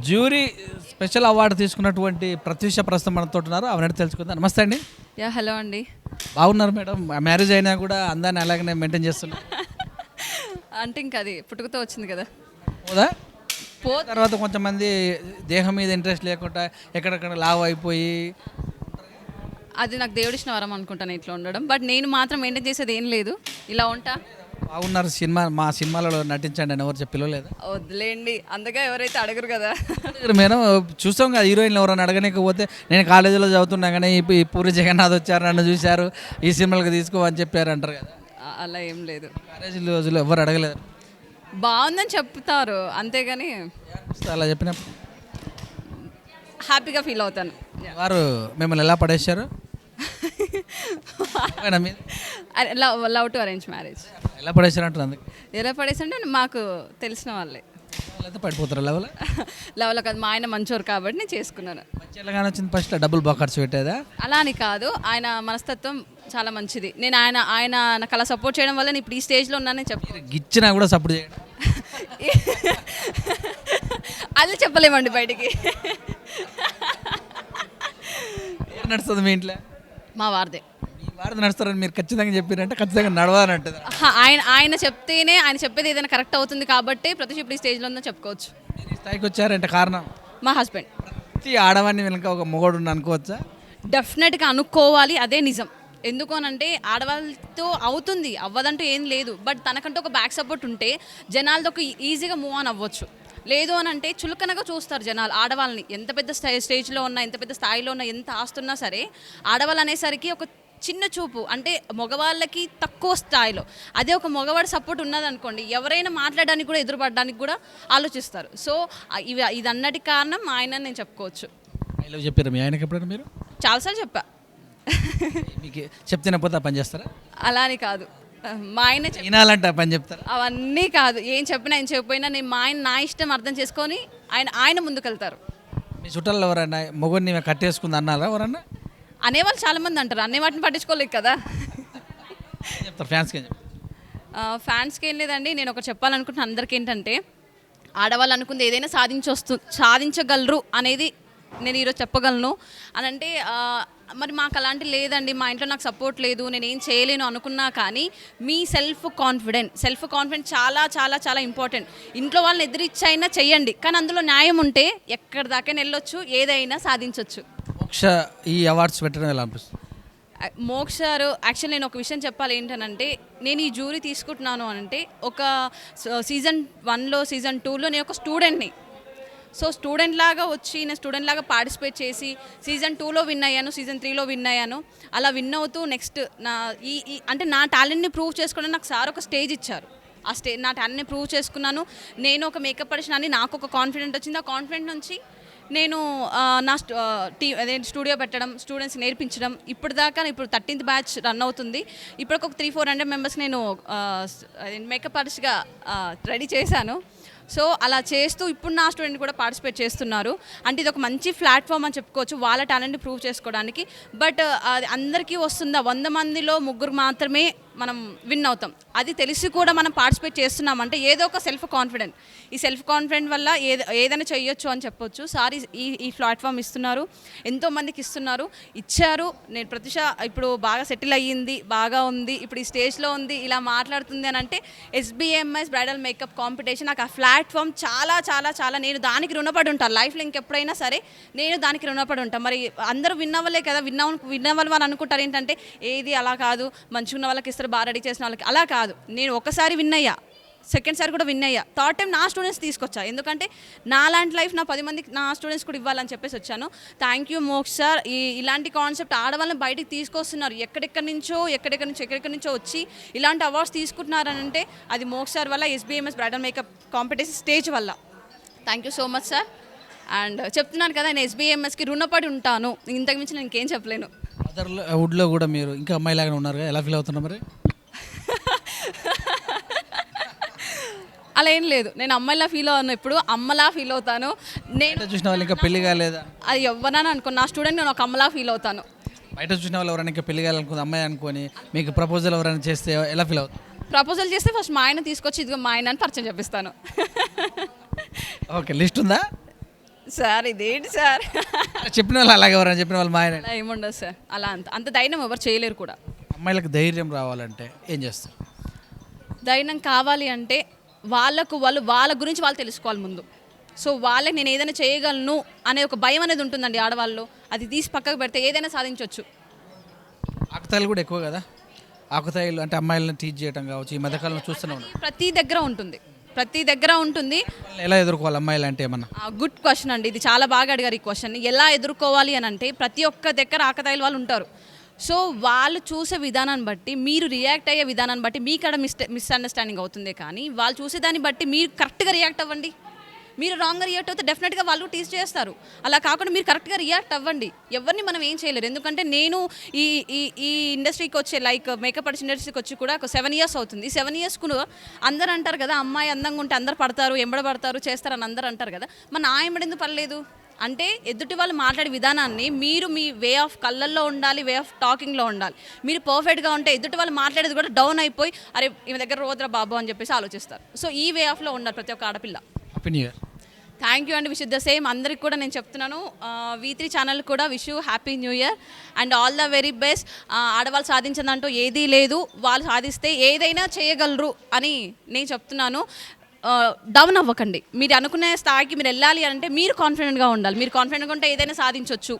Jury special award తీసుకున్నటువంటి ప్రత్యూష ప్రస్తుతం మనతో ఉన్నారు. అవన్నీ తెలుసుకుందాం. నమస్తే అండి. హలో అండి. బాగున్నారు మేడం? మ్యారేజ్ అయినా కూడా అందాన్ని అలాగనే మెయింటైన్ చేస్తున్నారు అంటే ఇంకా అది పుట్టుకతో వచ్చింది కదా. పోదా తర్వాత కొంతమంది దేహం మీద ఇంట్రెస్ట్ లేకుండా ఎక్కడెక్కడ లావ్ అయిపోయి, అది నాకు దేవుడిచ్చిన వరం అనుకుంటాను ఇట్లా ఉండడం. బట్ నేను మాత్రం మెయింటైన్ చేసేది ఏం లేదు, ఇలా ఉంటా. బాగున్నారు. మా సినిమాలలో నటించండి అని ఎవరు చెప్పలేదు. వదిలేండి, అందుకే ఎవరైతే అడగరు కదా. మేడం చూస్తాం కదా, హీరోయిన్లు ఎవరైనా అడగలేకపోతే నేను కాలేజీలో చదువుతున్నా కానీ ఈ పూరి జగన్నాథ్ వచ్చారు, నన్ను చూశారు, ఈ సినిమాలకు తీసుకోమని చెప్పారు అంటారు కదా. అలా ఏం లేదు, కాలేజీ రోజుల్లో ఎవరు అడగలేదు. బాగుందని చెప్తారు అంతేగాని అలా చెప్పినప్పుడు హ్యాపీగా ఫీల్ అవుతాను. వారు మిమ్మల్ని ఎలా పడేశారు? Love to arrange marriage. ఎలా పడేశారు అంటారు? అందుకు ఎలా పడేసంటే మాకు తెలిసిన వాళ్ళే. అయితే పడిపోతారు లెవెల్. లవ్లో కాదు, మా ఆయన మంచోరు కాబట్టి నేను చేసుకున్నాను. మంచి ఎలాగానే వచ్చింది. ఫస్ట్ డబ్బులు బాగా ఖర్చు పెట్టేదా? అలా అని కాదు, ఆయన మనస్తత్వం చాలా మంచిది. నేను ఆయన నాకు అలా సపోర్ట్ చేయడం వల్ల నేను ఇప్పుడు ఈ స్టేజ్లో ఉన్నానని చెప్తాను. గిచ్చినా కూడా సపోర్ట్ చేయడం అది చెప్పలేమండి బయటికి. నడుస్తుంది మీ ఇంట్లో? మా వారిదే. మీ వారిది నడుస్తారని మీరు ఖచ్చితంగా చెప్పారంటే ఖచ్చితంగా నడవాలంటుంది. ఆయన చెప్తేనే, ఆయన చెప్పేది ఏదైనా కరెక్ట్ అవుతుంది కాబట్టి ప్రతి ఇప్పుడు ఈ స్టేజ్లో ఉందని చెప్పుకోవచ్చు. మీరు ఈ స్థాయికి వచ్చారంటే కారణం మా హస్బెండ్. ప్రతి ఆడవాడిని వెనుక ఒక మొగోడు అనుకోవచ్చా? డెఫినెట్గా అనుకోవాలి, అదే నిజం. ఎందుకు అనంటే ఆడవాళ్ళతో అవుతుంది, అవ్వదంటూ ఏం లేదు. బట్ తనకంటూ ఒక బ్యాక్ సపోర్ట్ ఉంటే జనాలతో ఈజీగా మూవ్ ఆన్ అవ్వచ్చు. లేదు అని అంటే చులకనగా చూస్తారు జనాలు ఆడవాళ్ళని. ఎంత పెద్ద స్టేజ్లో ఉన్నా, ఎంత పెద్ద స్థాయిలో ఉన్నా, ఎంత ఆస్తున్నా సరే ఆడవాళ్ళు అనేసరికి ఒక చిన్న చూపు, అంటే మగవాళ్ళకి తక్కువ స్థాయిలో. అదే ఒక మగవాడి సపోర్ట్ ఉన్నదనుకోండి, ఎవరైనా మాట్లాడడానికి కూడా, ఎదురుపడడానికి కూడా ఆలోచిస్తారు. సో ఇది అన్నటి కారణం ఆయన నేను చెప్పుకోవచ్చు. ఐ లవ్ చెప్పారు మీ ఆయనకి ఎప్పుడైనా మీరు? చాలాసార్లు చెప్పా. మీకు చెప్తేనే పోతే పని చేస్తారా? అలా అని కాదు, మా ఆయన వినాలంటే పని చెప్తారా? అవన్నీ కాదు, ఏం చెప్పినా ఏం చెప్పినా నేను మా ఆయన నా ఇష్టం అర్థం చేసుకొని ఆయన ముందుకెళ్తారు. మీ చుట్టాలు ఎవరైనా మొగుడిని కట్టేసుకుంది అన్నారా ఎవరన్నా? అనేవాళ్ళు చాలామంది అంటారు, అనే వాటిని పట్టించుకోలేదు కదా. చెప్తారు ఫ్యాన్స్కి? ఫ్యాన్స్కి ఏం లేదండి, నేను ఒకటి చెప్పాలనుకుంటున్నాను అందరికీ. ఏంటంటే ఆడవాళ్ళు అనుకుంది ఏదైనా సాధించగలరు అనేది నేను ఈరోజు చెప్పగలను. అని అంటే మరి మాకు అలాంటి లేదండి, మా ఇంట్లో నాకు సపోర్ట్ లేదు, నేను ఏం చేయలేను అనుకున్నా కానీ మీ సెల్ఫ్ కాన్ఫిడెంట్ చాలా చాలా చాలా ఇంపార్టెంట్. ఇంట్లో వాళ్ళని ఎదిరిచ్చైనా చెయ్యండి, కానీ అందులో న్యాయం ఉంటే ఎక్కడి దాకైనా వెళ్ళొచ్చు, ఏదైనా సాధించవచ్చు. మోక్ష ఈ అవార్డ్స్ పెట్టడం ఎలా అనిపిస్తుంది? మోక్ష గారు, యాక్చువల్ నేను ఒక విషయం చెప్పాలి. ఏంటనంటే నేను ఈ జ్యూరీ తీసుకుంటున్నాను అంటే ఒక సీజన్ 1లో సీజన్ 2లో నేను ఒక స్టూడెంట్ని. సో స్టూడెంట్ లాగా వచ్చి నేను స్టూడెంట్ లాగా పార్టిసిపేట్ చేసి సీజన్ 2లో విన్ అయ్యాను, సీజన్ 3లో విన్ అయ్యాను. అలా విన్ అవుతూ నెక్స్ట్ నా అంటే నా టాలెంట్ని ప్రూవ్ చేసుకోవడానికి నాకు సార్ ఒక స్టేజ్ ఇచ్చారు. ఆ నా టాలెంట్ని ప్రూవ్ చేసుకున్నాను. నేను ఒక మేకప్ ఆర్టిస్ట్ అని నాకు ఒక కాన్ఫిడెంట్ వచ్చింది. ఆ కాన్ఫిడెంట్ నుంచి నేను నా స్టూడియో పెట్టడం, స్టూడెంట్స్ నేర్పించడం. ఇప్పుడు 13th బ్యాచ్ రన్ అవుతుంది. ఇప్పటికి ఒక 300-400 మెంబర్స్కి నేను మేకప్ ఆర్టిస్ట్గా రెడీ చేశాను. సో అలా చేస్తూ ఇప్పుడు నా స్టూడెంట్ కూడా పార్టిసిపేట్ చేస్తున్నారు. అంటే ఇది ఒక మంచి ప్లాట్ఫామ్ అని చెప్పుకోవచ్చు వాళ్ళ టాలెంట్ని ప్రూవ్ చేసుకోవడానికి. బట్ అది అందరికీ వస్తుందా? 100 మందిలో 3 మాత్రమే మనం విన్ అవుతాం. అది తెలిసి కూడా మనం పార్టిసిపేట్ చేస్తున్నామంటే ఏదో ఒక సెల్ఫ్ కాన్ఫిడెంట్ వల్ల ఏదైనా చేయొచ్చు అని చెప్పొచ్చు. సార్ ఈ ప్లాట్ఫామ్ ఇస్తున్నారు, ఎంతోమందికి ఇచ్చారు. నేను ప్రతిష ఇప్పుడు బాగా సెటిల్ అయ్యింది, బాగా ఉంది, ఇప్పుడు ఈ స్టేజ్లో ఉంది, ఇలా మాట్లాడుతుంది అని అంటే SBMS బ్రైడల్ మేకప్ కాంపిటీషన్ నాకు ఆ ప్లాట్ఫామ్ చాలా చాలా చాలా నేను దానికి రుణపడి ఉంటాను. లైఫ్లో ఇంకెప్పుడైనా సరే నేను దానికి రుణపడి ఉంటాను. మరి అందరూ విన్ అవ్వలే కదా, విన్ అవ్వాలి వాళ్ళు అనుకుంటారు ఏంటంటే ఏది అలా కాదు, మంచిగా ఉన్న వాళ్ళకి ఇస్తారు, బాగా రెడీ చేసిన వాళ్ళకి. అలా కాదు, నేను ఒకసారి విన్ అయ్యా, సెకండ్ సారి కూడా విన్ అయ్యా, థర్డ్ టైం నా స్టూడెంట్స్ తీసుకొచ్చా. ఎందుకంటే నా లాంటి లైఫ్ నా 10 మందికి నా స్టూడెంట్స్ కూడా ఇవ్వాలని చెప్పేసి వచ్చాను. థ్యాంక్ యూ మోక్ష సార్. ఇలాంటి కాన్సెప్ట్ ఆడవాళ్ళని బయటికి తీసుకొస్తున్నారు. ఎక్కడెక్కడి నుంచో వచ్చి ఇలాంటి అవార్డ్స్ తీసుకుంటున్నారని అంటే అది మోక్ష సార్ వల్ల, SBMS bridal makeup competition stage వల్ల. Thank you so much sir. And చెప్తున్నాను కదా, నేను SBMSకి రుణపడి ఉంటాను, ఇంతకు మించి నేను ఇంకేం చెప్పలేను. వుడ్లో కూడా మీరు ఇంకా అమ్మాయిలాగానే ఉన్నారు, ఎలా ఫీల్ అవుతున్నారు మరి? అలా ఏం లేదు, నేను అమ్మాయిలా ఫీల్ అవును, ఎప్పుడు అమ్మలా ఫీల్ అవుతాను. నేను చూసిన వాళ్ళు ఇంకా పెళ్లి కాలేదా? అది ఎవ్వరని అనుకో, నా స్టూడెంట్ నేను ఒక అమ్మలా ఫీల్ అవుతాను. బయట చూసిన వాళ్ళు ఎవరైనా ఇంకా పెళ్లి కావాలనుకుంది అమ్మాయి అనుకొని మీకు ప్రపోజల్ ఎవరైనా చేస్తే ఎలా ఫీల్ అవుతుంది? ప్రపోజల్ చేస్తే ఫస్ట్ మా ఆయన తీసుకొచ్చి ఇదిగో మా ఆయన అని పరిచయం చెప్పిస్తాను. ఓకే, లిస్ట్ ఉందా? సార్ ఇదేంటి సార్ చెప్పిన వాళ్ళు అలాగే ఎవరైనా చెప్పిన వాళ్ళు మా ఆయన అలా ఏముండదు సార్, అలా అంత ధైర్యం ఎవరు చేయలేరు కూడా. అమ్మాయిలకు ధైర్యం రావాలంటే ఏం చేస్తారు? ధైర్యం కావాలి అంటే వాళ్ళ గురించి వాళ్ళు తెలుసుకోవాలి ముందు. సో వాళ్ళకి నేను ఏదైనా చేయగలను అనే ఒక భయం అనేది ఉంటుందండి ఆడవాళ్ళు. అది తీసి పక్కకు పెడితే ఏదైనా సాధించవచ్చు. ఆకుతాయిలు కూడా ఎక్కువ కదా, ఆకుతాయిలు అంటే అమ్మాయిలను టీచ్ చేయడం కావచ్చు, ఈ మధ్యకాలంలో చూస్తూనే ఉన్నాం. ప్రతి దగ్గర ఉంటుంది. ఎలా ఎదుర్కోవాలి అమ్మాయిలు అంటే ఏమన్నా? గుడ్ క్వశ్చన్ అండి, ఇది చాలా బాగా అడిగారు ఈ క్వశ్చన్. ఎలా ఎదుర్కోవాలి అని అంటే ప్రతి ఒక్క దగ్గర ఆకతాయిలు వాళ్ళు ఉంటారు. సో వాళ్ళు చూసే విధానాన్ని బట్టి, మీరు రియాక్ట్ అయ్యే విధానాన్ని బట్టి మీకు అక్కడ మిస్అండర్స్టాండింగ్ అవుతుంది. కానీ వాళ్ళు చూసేదాన్ని బట్టి మీరు కరెక్ట్గా రియాక్ట్ అవ్వండి. మీరు రాంగ్గా రియాక్ట్ అవుతే డెఫినెట్గా వాళ్ళు టీచ్ చేస్తారు. అలా కాకుండా మీరు కరెక్ట్గా రియాక్ట్ అవ్వండి. ఎవరిని మనం ఏం చేయలేరు. ఎందుకంటే నేను ఈ ఈ ఈ ఇండస్ట్రీకి వచ్చే లైక్ మేకప్ ఆర్టిస్ట్ ఇండస్ట్రీకి వచ్చి కూడా ఒక 7 years అవుతుంది. 7 years కూడా అందరు అంటారు కదా, అమ్మాయి అందంగా ఉంటే అందరు పడతారు, ఎంబడబడతారు, చేస్తారని అందరు అంటారు కదా. మన నా ఎంబడెందుకు పడలేదు అంటే ఎదుటి వాళ్ళు మాట్లాడే విధానాన్ని మీరు మీ వే ఆఫ్ కళ్ళల్లో ఉండాలి, వే ఆఫ్ టాకింగ్లో ఉండాలి. మీరు పర్ఫెక్ట్గా ఉంటే ఎదుటి వాళ్ళు మాట్లాడేది కూడా డౌన్ అయిపోయి అరే ఈమె దగ్గర రోద్రా బాబు అని చెప్పేసి ఆలోచిస్తారు. సో ఈ వే ఆఫ్లో ఉండాలి ప్రతి ఒక్క ఆడపిల్ల. Happy new year. Thank you అండి, విష్ ద సేమ్. అందరికి కూడా నేను చెప్తున్నాను, V3 ఛానల్ కూడా wish you happy new year and all the very best. ఆడవాళ్ళు సాధించిందంటూ ఏదీ లేదు, వాళ్ళు సాధిస్తే ఏదైనా చేయగలరు అని నేను చెప్తున్నాను. డౌన్ అవ్వకండి. మీరు అనుకునే స్థాయికి మీరు వెళ్ళాలి అంటే మీరు కాన్ఫిడెంట్గా ఉండాలి. మీరు కాన్ఫిడెంట్గా ఉంటే ఏదైనా సాధించవచ్చు.